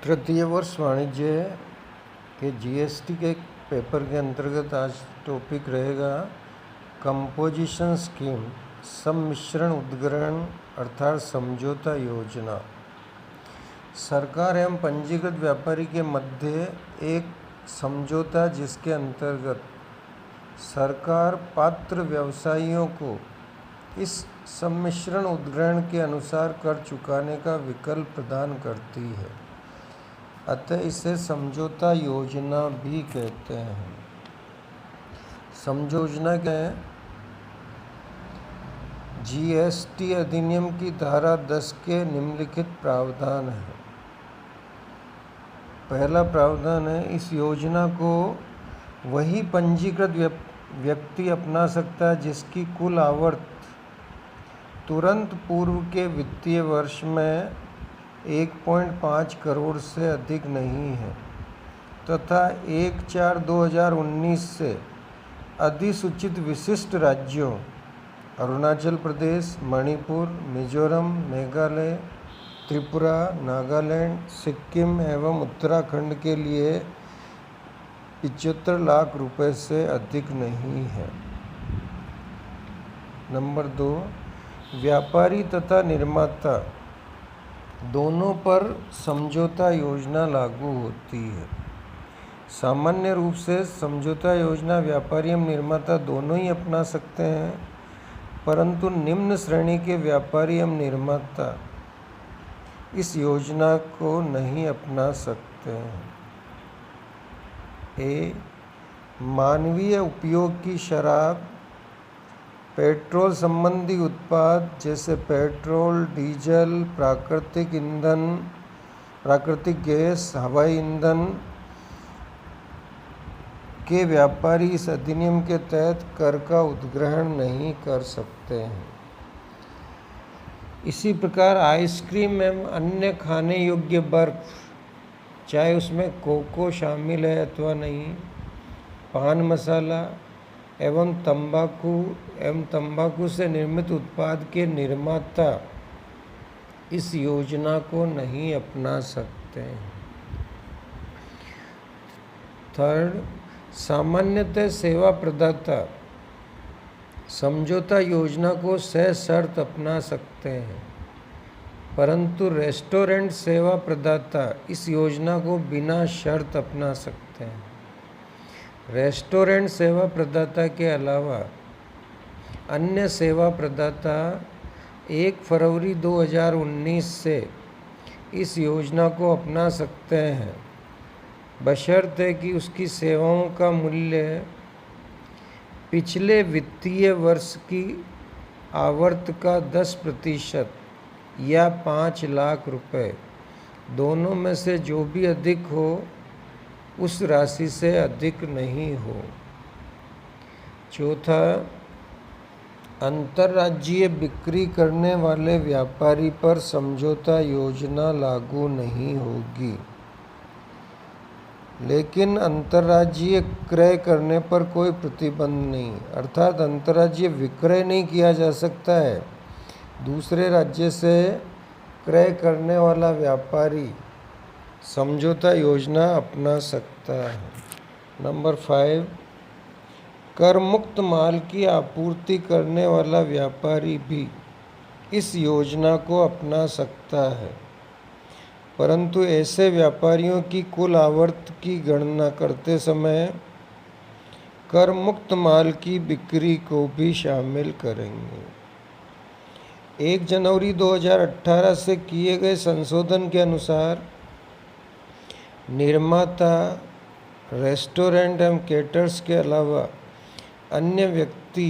तृतीय वर्ष वाणिज्य के जीएसटी के पेपर के अंतर्गत आज टॉपिक रहेगा कंपोजिशन स्कीम, सम्मिश्रण उद्ग्रहण अर्थात समझौता योजना। सरकार एवं पंजीकृत व्यापारी के मध्य एक समझौता जिसके अंतर्गत सरकार पात्र व्यवसायियों को इस सम्मिश्रण उद्ग्रहण के अनुसार कर चुकाने का विकल्प प्रदान करती है, अतः इसे समझौता योजना भी कहते हैं। समझौता क्या है? जीएसटी अधिनियम की धारा 10 के निम्नलिखित प्रावधान है। पहला प्रावधान है, इस योजना को वही पंजीकृत व्यक्ति अपना सकता है जिसकी कुल आवर्त तुरंत पूर्व के वित्तीय वर्ष में 1.5 करोड़ से अधिक नहीं है तथा 1/4/2019 से अधिसूचित विशिष्ट राज्यों अरुणाचल प्रदेश, मणिपुर, मिजोरम, मेघालय, त्रिपुरा, नागालैंड, सिक्किम एवं उत्तराखंड के लिए 75 लाख रुपए से अधिक नहीं है। नंबर 2, व्यापारी तथा निर्माता दोनों पर समझौता योजना लागू होती है। सामान्य रूप से समझौता योजना व्यापारी एवं निर्माता दोनों ही अपना सकते हैं, परंतु निम्न श्रेणी के व्यापारी एवं निर्माता इस योजना को नहीं अपना सकते हैं। ए, मानवीय उपयोग की शराब, पेट्रोल संबंधी उत्पाद जैसे पेट्रोल, डीजल, प्राकृतिक ईंधन, प्राकृतिक गैस, हवाई ईंधन के व्यापारी इस अधिनियम के तहत कर का उद्ग्रहण नहीं कर सकते हैं। इसी प्रकार आइसक्रीम एवं अन्य खाने योग्य बर्फ, चाहे उसमें कोको शामिल है अथवा नहीं, पान मसाला एवं तंबाकू से निर्मित उत्पाद के निर्माता इस योजना को नहीं अपना सकते हैं। थर्ड, सामान्यतः सेवा प्रदाता समझौता योजना को सशर्त अपना सकते हैं, परंतु रेस्टोरेंट सेवा प्रदाता इस योजना को बिना शर्त अपना सकते हैं। रेस्टोरेंट सेवा प्रदाता के अलावा अन्य सेवा प्रदाता 1 फरवरी 2019 से इस योजना को अपना सकते हैं, बशर्ते कि उसकी सेवाओं का मूल्य पिछले वित्तीय वर्ष की आवर्त का 10% या 5 लाख रुपए दोनों में से जो भी अधिक हो उस राशि से अधिक नहीं हो। चौथा, अंतर्राज्यीय बिक्री करने वाले व्यापारी पर समझौता योजना लागू नहीं होगी, लेकिन अंतर्राज्यीय क्रय करने पर कोई प्रतिबंध नहीं, अर्थात अंतर्राज्यीय विक्रय नहीं किया जा सकता है। दूसरे राज्य से क्रय करने वाला व्यापारी समझौता योजना अपना सकता है। नंबर 5, कर मुक्त माल की आपूर्ति करने वाला व्यापारी भी इस योजना को अपना सकता है, परंतु ऐसे व्यापारियों की कुल आवर्त की गणना करते समय कर मुक्त माल की बिक्री को भी शामिल करेंगे। 1 जनवरी 2018 से किए गए संशोधन के अनुसार निर्माता, रेस्टोरेंट एवं केटर्स के अलावा अन्य व्यक्ति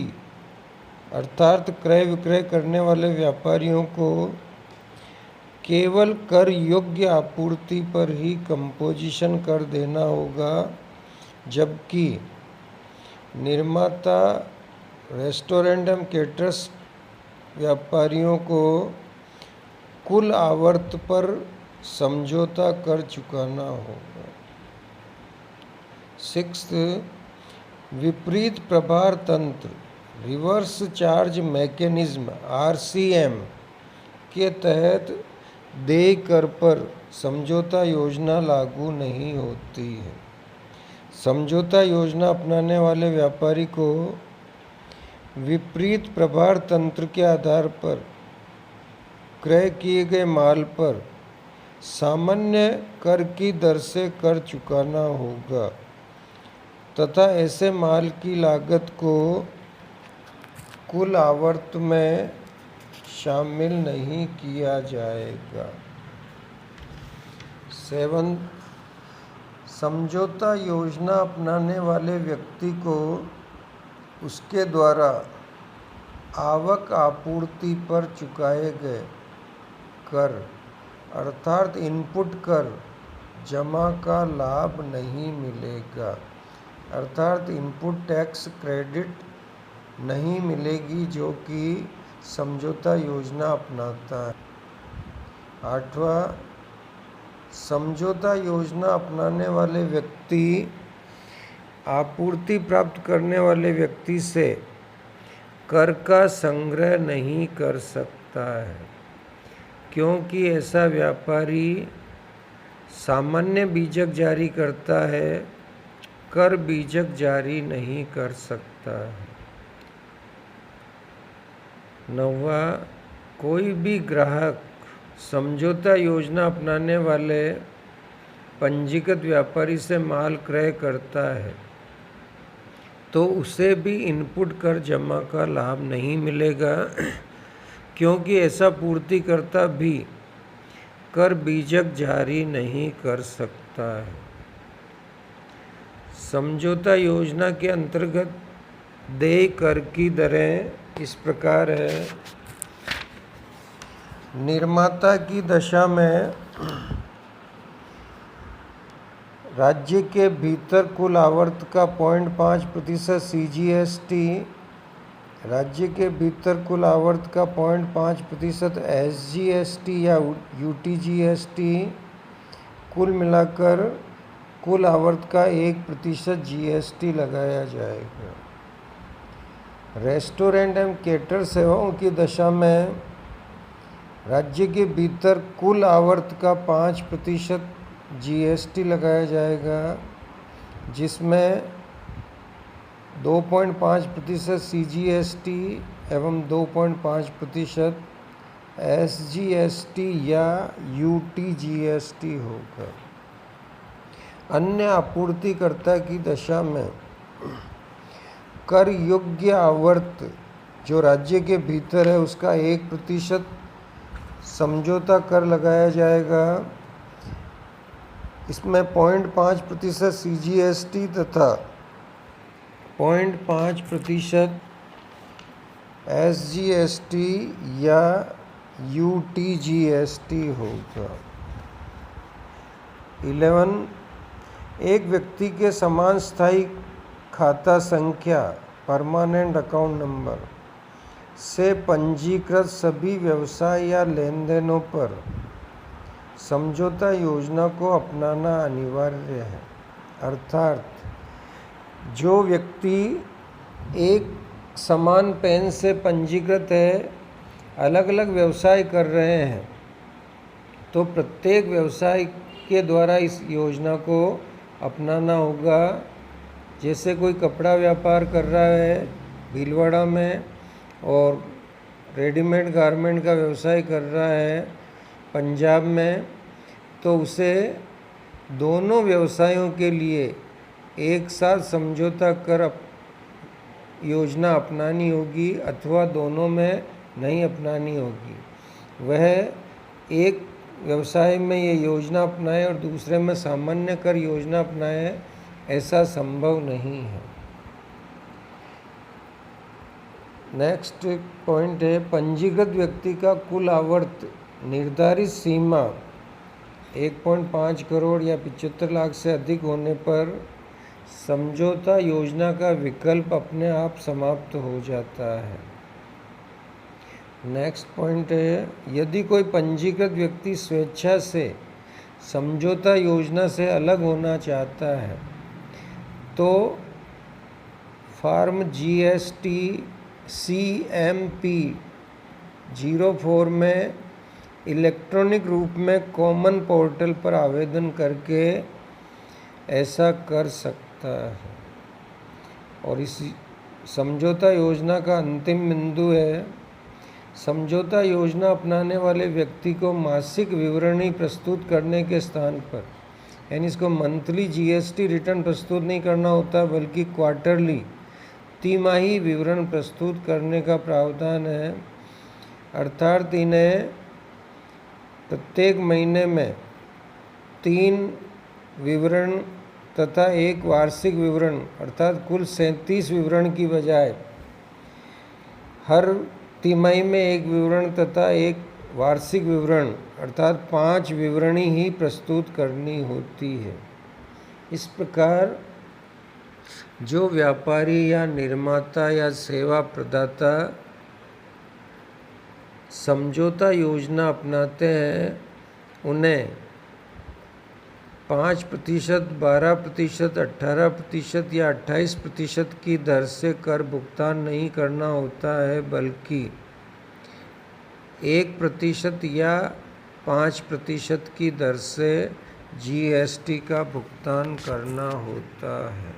अर्थात क्रय विक्रय करने वाले व्यापारियों को केवल कर योग्य आपूर्ति पर ही कंपोजिशन कर देना होगा, जबकि निर्माता, रेस्टोरेंट एवं केटर्स व्यापारियों को कुल आवर्त पर समझौता कर चुकाना होगा। 6, विपरीत प्रभार तंत्र रिवर्स चार्ज मैकेनिज्म RCM के तहत देय कर पर समझौता योजना लागू नहीं होती है। समझौता योजना अपनाने वाले व्यापारी को विपरीत प्रभार तंत्र के आधार पर क्रय किए गए माल पर सामान्य कर की दर से कर चुकाना होगा तथा ऐसे माल की लागत को कुल आवर्त में शामिल नहीं किया जाएगा। 7. समझौता योजना अपनाने वाले व्यक्ति को उसके द्वारा आवक आपूर्ति पर चुकाए गए कर अर्थात इनपुट कर जमा का लाभ नहीं मिलेगा, अर्थात इनपुट टैक्स क्रेडिट नहीं मिलेगी जो कि समझौता योजना अपनाता है। 8वां, समझौता योजना अपनाने वाले व्यक्ति आपूर्ति प्राप्त करने वाले व्यक्ति से कर का संग्रह नहीं कर सकता है, क्योंकि ऐसा व्यापारी सामान्य बीजक जारी करता है, कर बीजक जारी नहीं कर सकता है। 9वां, कोई भी ग्राहक समझौता योजना अपनाने वाले पंजीकृत व्यापारी से माल क्रय करता है तो उसे भी इनपुट कर जमा का लाभ नहीं मिलेगा, क्योंकि ऐसा पूर्तिकर्ता भी कर बीजक जारी नहीं कर सकता है। समझौता योजना के अंतर्गत देय कर की दरें इस प्रकार है। निर्माता की दशा में राज्य के भीतर कुल आवर्त का 0.5% CGST, राज्य के भीतर कुल आवर्त का 0.5% SGST या UTGST, कुल मिलाकर कुल आवर्त का 1% GST लगाया जाएगा। रेस्टोरेंट एवं केटर सेवाओं की दशा में राज्य के भीतर कुल आवर्त का 5% GST लगाया जाएगा, जिसमें 2.5% CGST एवं 2.5% SGST या UTGST होगा। अन्य आपूर्तिकर्ता की दशा में कर योग्य आवर्त जो राज्य के भीतर है उसका 1% समझौता कर लगाया जाएगा। इसमें 0.5% CGST तथा 0.5% SGST या UTGST होगा। 11. एक व्यक्ति के समान स्थायी खाता संख्या परमानेंट अकाउंट नंबर से पंजीकृत सभी व्यवसाय या लेन देनों पर समझौता योजना को अपनाना अनिवार्य है, अर्थात जो व्यक्ति एक समान पैन से पंजीकृत है, अलग अलग व्यवसाय कर रहे हैं, तो प्रत्येक व्यवसाय के द्वारा इस योजना को अपनाना होगा। जैसे कोई कपड़ा व्यापार कर रहा है भीलवाड़ा में और रेडीमेड गारमेंट का व्यवसाय कर रहा है पंजाब में, तो उसे दोनों व्यवसायों के लिए एक साथ समझौता कर योजना अपनानी होगी अथवा दोनों में नहीं अपनानी होगी। वह एक व्यवसाय में ये योजना अपनाए और दूसरे में सामान्य कर योजना अपनाए, ऐसा संभव नहीं है। नेक्स्ट पॉइंट है पंजीकृत व्यक्ति का कुल आवर्त निर्धारित सीमा 1.5 करोड़ या 75 लाख से अधिक होने पर समझौता योजना का विकल्प अपने आप समाप्त हो जाता है। नेक्स्ट पॉइंट है यदि कोई पंजीकृत व्यक्ति स्वेच्छा से समझौता योजना से अलग होना चाहता है तो फॉर्म GST CMP 04 में इलेक्ट्रॉनिक रूप में कॉमन पोर्टल पर आवेदन करके ऐसा कर सकता है। और इस समझौता योजना का अंतिम बिंदु है, समझौता योजना अपनाने वाले व्यक्ति को मासिक विवरणी प्रस्तुत करने के स्थान पर, यानी इसको मंथली जीएसटी रिटर्न प्रस्तुत नहीं करना होता बल्कि क्वार्टरली तिमाही विवरण प्रस्तुत करने का प्रावधान है। अर्थात इन्हें प्रत्येक महीने में 3 विवरण तथा एक वार्षिक विवरण अर्थात कुल 37 विवरण की बजाय हर तिमाही में एक विवरण तथा एक वार्षिक विवरण अर्थात 5 विवरणी ही प्रस्तुत करनी होती है। इस प्रकार जो व्यापारी या निर्माता या सेवा प्रदाता समझौता योजना अपनाते हैं उन्हें 5%, 12%, 18% या 28% की दर से कर भुगतान नहीं करना होता है बल्कि 1% या 5% की दर से जीएसटी का भुगतान करना होता है।